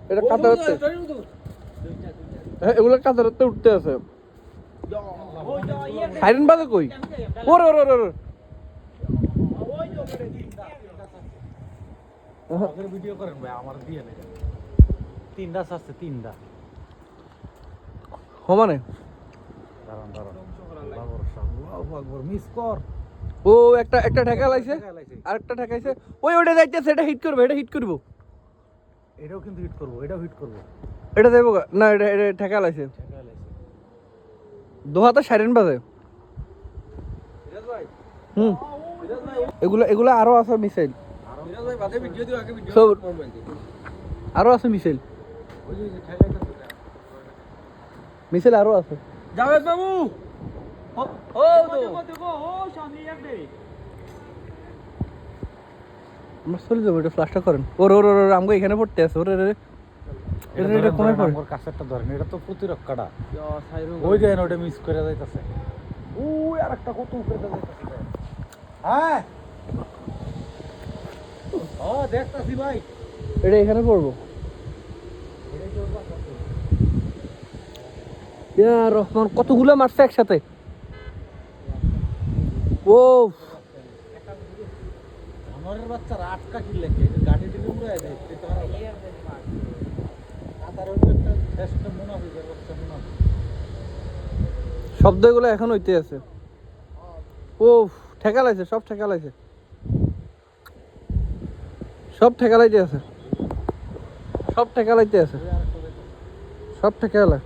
এটা কাতারতে এগুলো কাতারতে উঠতে আছে সাইরেন বাজে কই ওরে ওরে ওরে ওরে আমাদের ভিডিও করেন ভাই আমার দিয়ে নেই তিনটা আছে তিনটা সমানে দাঁড়ান দাঁড়ান আল্লাহু আকবার মিস কর ও একটা একটা ঠেকা লাইছে আরেকটা ঠেকাইছে ওই ওটা যাইতেছে এটা হিট করবে এটা হিট করব এটাও কিন্তু হিট করব এটাও হিট করব এটা দেবো না এটা এটা ঠেকা লাইছে দোহাতে সাইরেন বাজে হুম এগুলা এগুলা আরো আছে মিসাইল আরো আছে মিসাইল মিসাইল আরো আছে জাভেদ বাবু ও আমরা চলে যাবো এটা ফ্লাশটা করেন ওর ওর ওর আমগো এখানে পড়তে আছে ওরে রে এটা কোনে পড়ে আমার কাছেরটা ধরেন এটা তো প্রতিরক্ষাটা ওই দেন ওটা মিস করে যাইতাছে ওই আরেকটা কত উপরে যাইতাছে হ্যাঁ ও দেখতাছি ভাই এটা এখানে পড়বো ইয়া রহমান কতগুলো মারছে একসাথে ও আমারের বাচ্চারা আটকা কিনলে গাড়ি দিলে উড়াই দেয় শব্দগুলো এখন হইতে আছে ও ঠেকা লাইছে সব ঠেকা লাইছে সব ঠেকা লাইতে আছে সব ঠেকা লাইতে আছে সব ঠেকা লাই